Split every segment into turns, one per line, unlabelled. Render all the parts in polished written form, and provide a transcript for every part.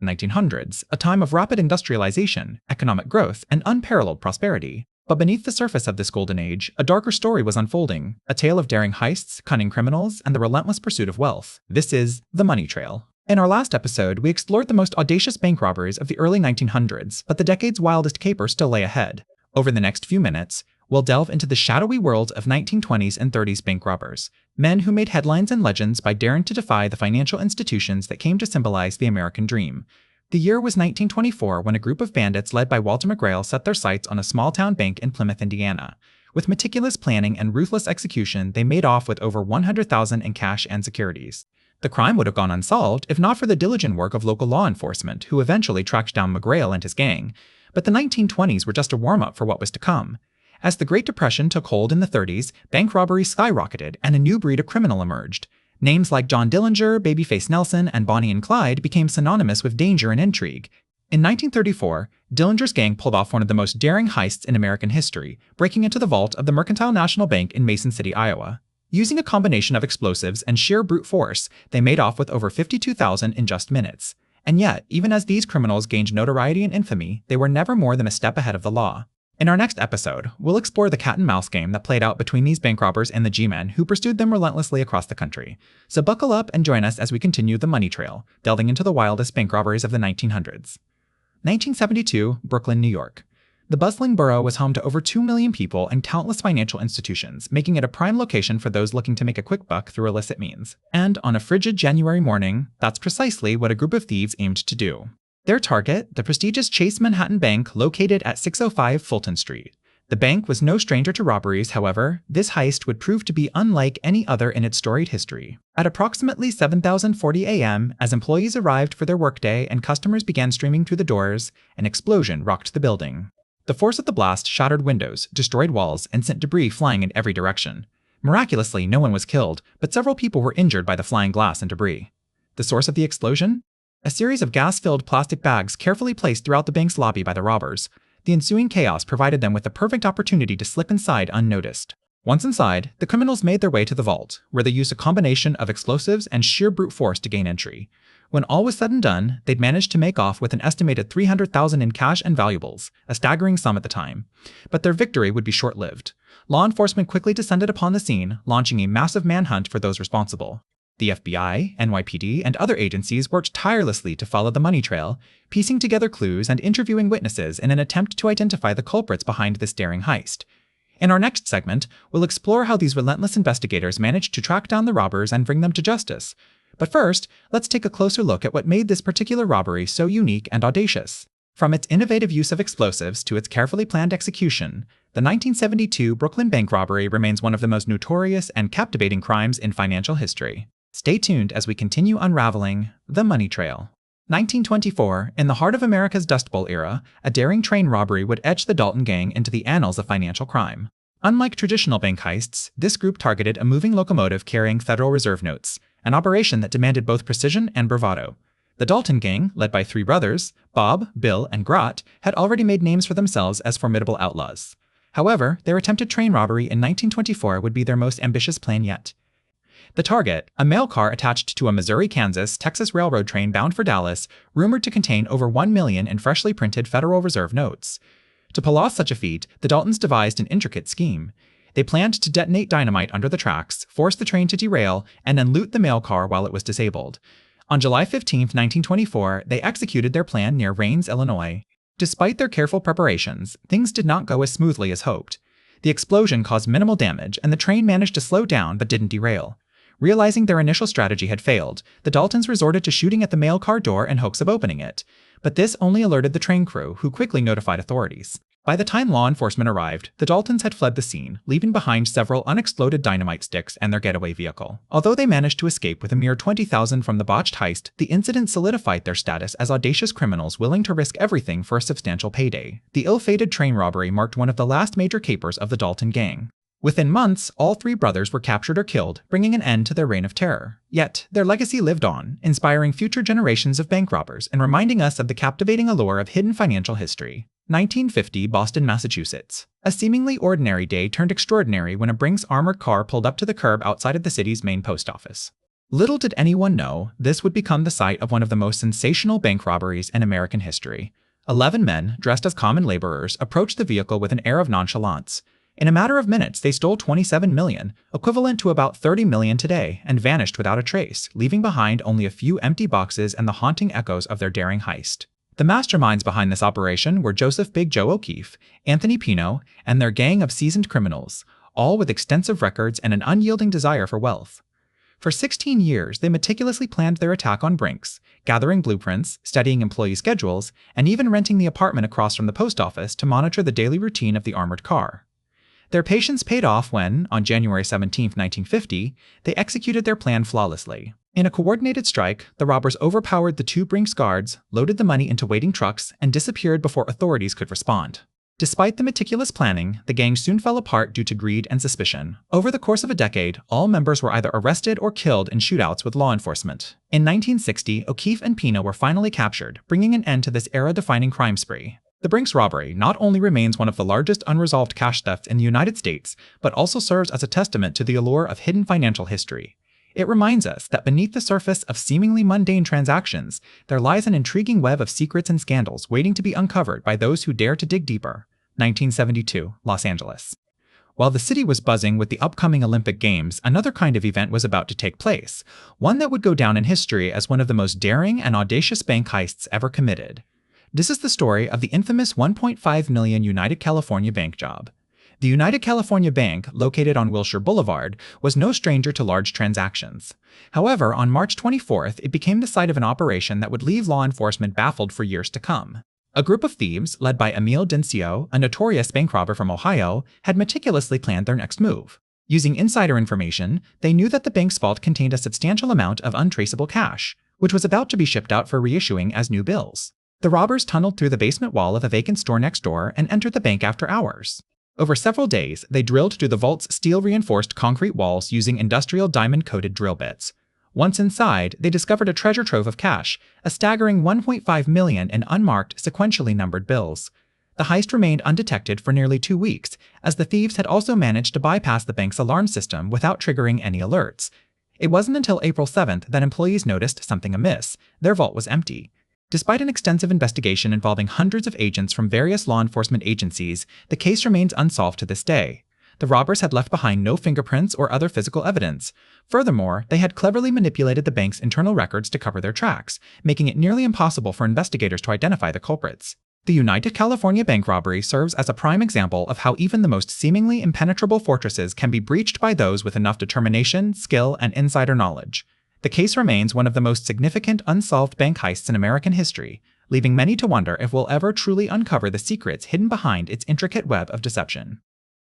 1900s, a time of rapid industrialization, economic growth, and unparalleled prosperity. But beneath the surface of this golden age, a darker story was unfolding, a tale of daring heists, cunning criminals, and the relentless pursuit of wealth. This is the money trail. In our last episode, we explored the most audacious bank robberies of the early 1900s, but the decade's wildest caper still lay ahead. Over the next few minutes, we'll delve into the shadowy world of 1920s and 30s bank robbers, men who made headlines and legends by daring to defy the financial institutions that came to symbolize the American dream. The year was 1924 when a group of bandits led by Walter McGrail set their sights on a small-town bank in Plymouth, Indiana. With meticulous planning and ruthless execution, they made off with over $100,000 in cash and securities. The crime would have gone unsolved if not for the diligent work of local law enforcement, who eventually tracked down McGrail and his gang. But the 1920s were just a warm-up for what was to come. As the Great Depression took hold in the 30s, bank robberies skyrocketed and a new breed of criminal emerged. Names like John Dillinger, Babyface Nelson, and Bonnie and Clyde became synonymous with danger and intrigue. In 1934, Dillinger's gang pulled off one of the most daring heists in American history, breaking into the vault of the Mercantile National Bank in Mason City, Iowa. Using a combination of explosives and sheer brute force, they made off with over $52,000 in just minutes. And yet, even as these criminals gained notoriety and infamy, they were never more than a step ahead of the law. In our next episode, we'll explore the cat-and-mouse game that played out between these bank robbers and the G-men who pursued them relentlessly across the country. So buckle up and join us as we continue the money trail, delving into the wildest bank robberies of the 1900s. 1972, Brooklyn, New York. The bustling borough was home to over 2 million people and countless financial institutions, making it a prime location for those looking to make a quick buck through illicit means. And on a frigid January morning, that's precisely what a group of thieves aimed to do. Their target, the prestigious Chase Manhattan Bank located at 605 Fulton Street. The bank was no stranger to robberies, however. This heist would prove to be unlike any other in its storied history. At approximately 7:40 a.m., as employees arrived for their workday and customers began streaming through the doors, an explosion rocked the building. The force of the blast shattered windows, destroyed walls, and sent debris flying in every direction. Miraculously, no one was killed, but several people were injured by the flying glass and debris. The source of the explosion? A series of gas-filled plastic bags carefully placed throughout the bank's lobby by the robbers. The ensuing chaos provided them with the perfect opportunity to slip inside unnoticed. Once inside, the criminals made their way to the vault, where they used a combination of explosives and sheer brute force to gain entry. When all was said and done, they'd managed to make off with an estimated $300,000 in cash and valuables, a staggering sum at the time. But their victory would be short-lived. Law enforcement quickly descended upon the scene, launching a massive manhunt for those responsible. The FBI, NYPD, and other agencies worked tirelessly to follow the money trail, piecing together clues and interviewing witnesses in an attempt to identify the culprits behind this daring heist. In our next segment, we'll explore how these relentless investigators managed to track down the robbers and bring them to justice. But first, let's take a closer look at what made this particular robbery so unique and audacious. From its innovative use of explosives to its carefully planned execution, the 1972 Brooklyn bank robbery remains one of the most notorious and captivating crimes in financial history. Stay tuned as we continue unraveling the money trail. 1924, in the heart of America's Dust Bowl era, a daring train robbery would etch the Dalton gang into the annals of financial crime. Unlike traditional bank heists, this group targeted a moving locomotive carrying Federal Reserve notes, an operation that demanded both precision and bravado. The Dalton gang, led by three brothers, Bob, Bill, and Grot, had already made names for themselves as formidable outlaws. However, their attempted train robbery in 1924 would be their most ambitious plan yet. The target, a mail car attached to a Missouri-Kansas-Texas railroad train bound for Dallas, rumored to contain over $1 million in freshly printed Federal Reserve notes. To pull off such a feat, the Daltons devised an intricate scheme. They planned to detonate dynamite under the tracks, force the train to derail, and then loot the mail car while it was disabled. On July 15, 1924, they executed their plan near Rains, Illinois. Despite their careful preparations, things did not go as smoothly as hoped. The explosion caused minimal damage, and the train managed to slow down but didn't derail. Realizing their initial strategy had failed, the Daltons resorted to shooting at the mail car door in hopes of opening it. But this only alerted the train crew, who quickly notified authorities. By the time law enforcement arrived, the Daltons had fled the scene, leaving behind several unexploded dynamite sticks and their getaway vehicle. Although they managed to escape with a mere $20,000 from the botched heist, the incident solidified their status as audacious criminals willing to risk everything for a substantial payday. The ill-fated train robbery marked one of the last major capers of the Dalton gang. Within months, all three brothers were captured or killed, bringing an end to their reign of terror. Yet, their legacy lived on, inspiring future generations of bank robbers and reminding us of the captivating allure of hidden financial history. 1950, Boston, Massachusetts. A seemingly ordinary day turned extraordinary when a Brinks armored car pulled up to the curb outside of the city's main post office. Little did anyone know, this would become the site of one of the most sensational bank robberies in American history. 11 men, dressed as common laborers, approached the vehicle with an air of nonchalance. In a matter of minutes, they stole $27 million, equivalent to about $30 million today, and vanished without a trace, leaving behind only a few empty boxes and the haunting echoes of their daring heist. The masterminds behind this operation were Joseph Big Joe O'Keefe, Anthony Pino, and their gang of seasoned criminals, all with extensive records and an unyielding desire for wealth. For 16 years, they meticulously planned their attack on Brinks, gathering blueprints, studying employee schedules, and even renting the apartment across from the post office to monitor the daily routine of the armored car. Their patience paid off when, on January 17, 1950, they executed their plan flawlessly. In a coordinated strike, the robbers overpowered the two Brinks guards, loaded the money into waiting trucks, and disappeared before authorities could respond. Despite the meticulous planning, the gang soon fell apart due to greed and suspicion. Over the course of a decade, all members were either arrested or killed in shootouts with law enforcement. In 1960, O'Keefe and Pino were finally captured, bringing an end to this era-defining crime spree. The Brinks robbery not only remains one of the largest unresolved cash thefts in the United States, but also serves as a testament to the allure of hidden financial history. It reminds us that beneath the surface of seemingly mundane transactions, there lies an intriguing web of secrets and scandals waiting to be uncovered by those who dare to dig deeper. 1972, Los Angeles. While the city was buzzing with the upcoming Olympic Games, another kind of event was about to take place, one that would go down in history as one of the most daring and audacious bank heists ever committed. This is the story of the infamous $1.5 million United California Bank job. The United California Bank, located on Wilshire Boulevard, was no stranger to large transactions. However, on March 24th, it became the site of an operation that would leave law enforcement baffled for years to come. A group of thieves, led by Emile Dincio, a notorious bank robber from Ohio, had meticulously planned their next move. Using insider information, they knew that the bank's vault contained a substantial amount of untraceable cash, which was about to be shipped out for reissuing as new bills. The robbers tunneled through the basement wall of a vacant store next door and entered the bank after hours. Over several days, they drilled through the vault's steel-reinforced concrete walls using industrial diamond-coated drill bits. Once inside, they discovered a treasure trove of cash, a staggering $1.5 million in unmarked, sequentially numbered bills. The heist remained undetected for nearly 2 weeks, as the thieves had also managed to bypass the bank's alarm system without triggering any alerts. It wasn't until April 7th that employees noticed something amiss. Their vault was empty. Despite an extensive investigation involving hundreds of agents from various law enforcement agencies, the case remains unsolved to this day. The robbers had left behind no fingerprints or other physical evidence. Furthermore, they had cleverly manipulated the bank's internal records to cover their tracks, making it nearly impossible for investigators to identify the culprits. The United California Bank robbery serves as a prime example of how even the most seemingly impenetrable fortresses can be breached by those with enough determination, skill, and insider knowledge. The case remains one of the most significant unsolved bank heists in American history, leaving many to wonder if we'll ever truly uncover the secrets hidden behind its intricate web of deception.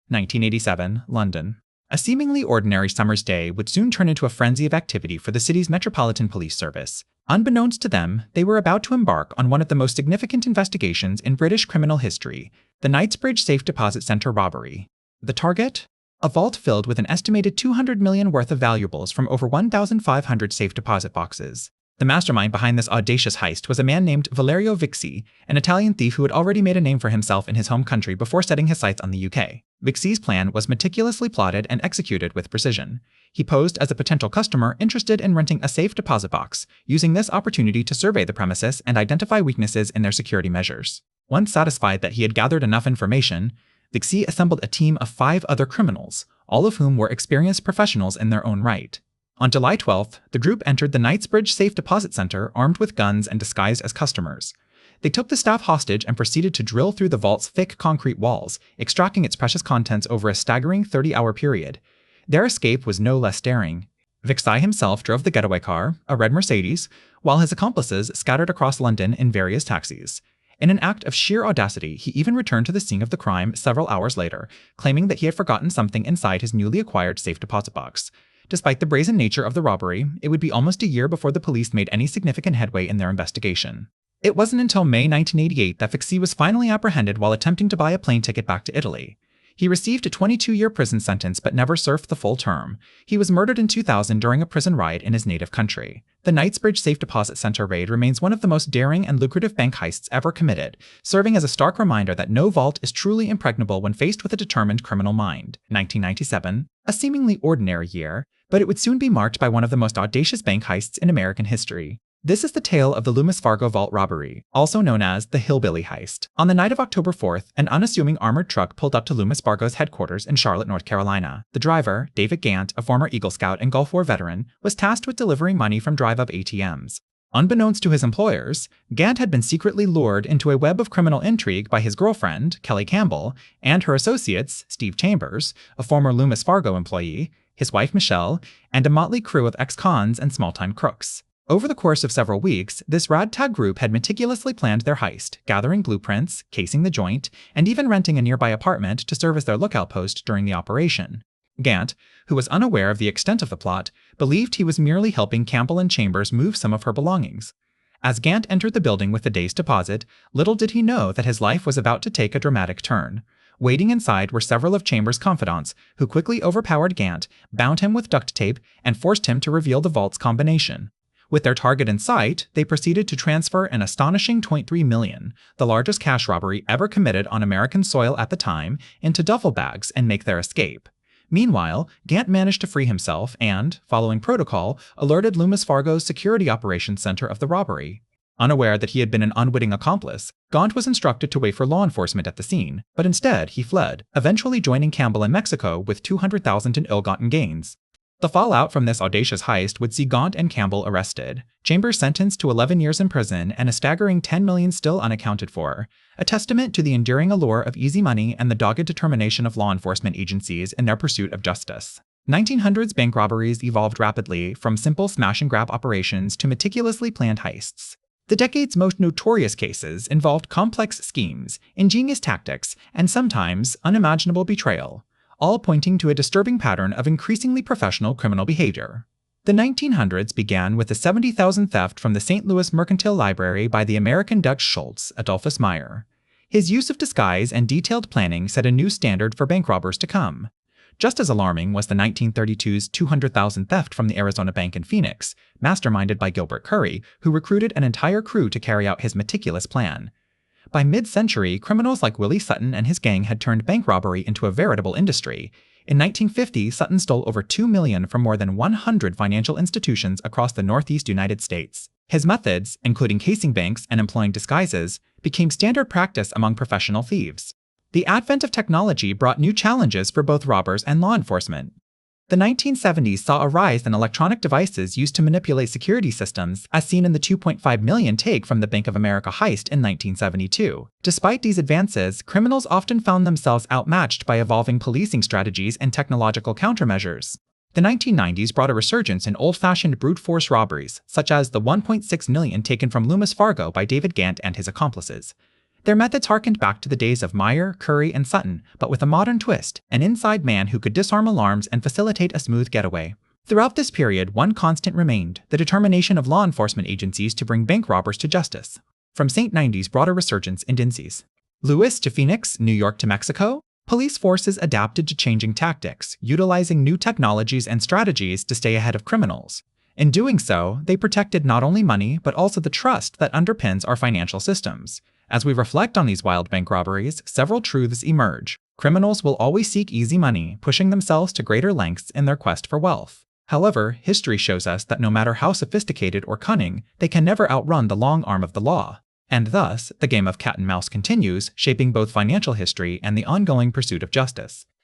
1987, London. A seemingly ordinary summer's day would soon turn into a frenzy of activity for the city's Metropolitan Police Service. Unbeknownst to them, they were about to embark on one of the most significant investigations in British criminal history, the Knightsbridge Safe Deposit Centre robbery. The target? A vault filled with an estimated $200 million worth of valuables from over 1,500 safe deposit boxes. The mastermind behind this audacious heist was a man named Valerio Vixi, an Italian thief who had already made a name for himself in his home country before setting his sights on the UK. Vixi's plan was meticulously plotted and executed with precision. He posed as a potential customer interested in renting a safe deposit box, using this opportunity to survey the premises and identify weaknesses in their security measures. Once satisfied that he had gathered enough information, Vixi assembled a team of 5 other criminals, all of whom were experienced professionals in their own right. On July 12th, the group entered the Knightsbridge Safe Deposit Center armed with guns and disguised as customers. They took the staff hostage and proceeded to drill through the vault's thick concrete walls, extracting its precious contents over a staggering 30-hour period. Their escape was no less daring. Vixi himself drove the getaway car, a red Mercedes, while his accomplices scattered across London in various taxis. In an act of sheer audacity, he even returned to the scene of the crime several hours later, claiming that he had forgotten something inside his newly acquired safe deposit box. Despite the brazen nature of the robbery, it would be almost a year before the police made any significant headway in their investigation. It wasn't until May 1988 that Vixi was finally apprehended while attempting to buy a plane ticket back to Italy. He received a 22-year prison sentence but never served the full term. He was murdered in 2000 during a prison riot in his native country. The Knightsbridge Safe Deposit Center raid remains one of the most daring and lucrative bank heists ever committed, serving as a stark reminder that no vault is truly impregnable when faced with a determined criminal mind. 1997, a seemingly ordinary year, But it would soon be marked by one of the most audacious bank heists in American history. This is the tale of the Loomis Fargo Vault robbery, also known as the Hillbilly Heist. On the night of October 4th, an unassuming armored truck pulled up to Loomis Fargo's headquarters in Charlotte, North Carolina. The driver, David Gant, a former Eagle Scout and Gulf War veteran, was tasked with delivering money from drive-up ATMs. Unbeknownst to his employers, Gant had been secretly lured into a web of criminal intrigue by his girlfriend, Kelly Campbell, and her associates, Steve Chambers, a former Loomis Fargo employee, his wife Michelle, and a motley crew of ex-cons and small-time crooks. Over the course of several weeks, this ragtag group had meticulously planned their heist, gathering blueprints, casing the joint, and even renting a nearby apartment to serve as their lookout post during the operation. Gant, who was unaware of the extent of the plot, believed he was merely helping Campbell and Chambers move some of her belongings. As Gant entered the building with the day's deposit, little did he know that his life was about to take a dramatic turn. Waiting inside were several of Chambers' confidants, who quickly overpowered Gant, bound him with duct tape, and forced him to reveal the vault's combination. With their target in sight, they proceeded to transfer an astonishing $0.3 million, the largest cash robbery ever committed on American soil at the time, into duffel bags and make their escape. Meanwhile, Gant managed to free himself and, following protocol, alerted Loomis Fargo's Security Operations Center of the robbery. Unaware that he had been an unwitting accomplice, Gant was instructed to wait for law enforcement at the scene, but instead he fled, eventually joining Campbell in Mexico with $200,000 in ill-gotten gains. The fallout from this audacious heist would see Gant and Campbell arrested, Chambers sentenced to 11 years in prison and a staggering $10 million still unaccounted for, a testament to the enduring allure of easy money and the dogged determination of law enforcement agencies in their pursuit of justice. 1900s bank robberies evolved rapidly from simple smash-and-grab operations to meticulously planned heists. The decade's most notorious cases involved complex schemes, ingenious tactics, and sometimes unimaginable betrayal, all pointing to a disturbing pattern of increasingly professional criminal behavior. The 1900s began with the $70,000 theft from the St. Louis Mercantile Library by the American-Dutch Schultz, Adolphus Meyer. His use of disguise and detailed planning set a new standard for bank robbers to come. Just as alarming was the 1932's $200,000 theft from the Arizona Bank in Phoenix, masterminded by Gilbert Curry, who recruited an entire crew to carry out his meticulous plan. By mid-century, criminals like Willie Sutton and his gang had turned bank robbery into a veritable industry. In 1950, Sutton stole over $2 million from more than 100 financial institutions across the Northeast United States. His methods, including casing banks and employing disguises, became standard practice among professional thieves. The advent of technology brought new challenges for both robbers and law enforcement. The 1970s saw a rise in electronic devices used to manipulate security systems, as seen in the $2.5 million take from the Bank of America heist in 1972. Despite these advances, criminals often found themselves outmatched by evolving policing strategies and technological countermeasures. The 1990s brought a resurgence in old-fashioned brute force robberies, such as the $1.6 million taken from Loomis Fargo by David Gant and his accomplices. Their methods harkened back to the days of Meyer, Curry, and Sutton, but with a modern twist, an inside man who could disarm alarms and facilitate a smooth getaway. Throughout this period, one constant remained: the determination of law enforcement agencies to bring bank robbers to justice. From St. 90s brought a resurgence in Dincy's. Louis to Phoenix, New York to Mexico, police forces adapted to changing tactics, utilizing new technologies and strategies to stay ahead of criminals. In doing so, they protected not only money, but also the trust that underpins our financial systems. As we reflect on these wild bank robberies, several truths emerge. Criminals will always seek easy money, pushing themselves to greater lengths in their quest for wealth. However, history shows us that no matter how sophisticated or cunning, they can never outrun the long arm of the law. And thus, the game of cat and mouse continues, shaping both financial history and the ongoing pursuit of justice.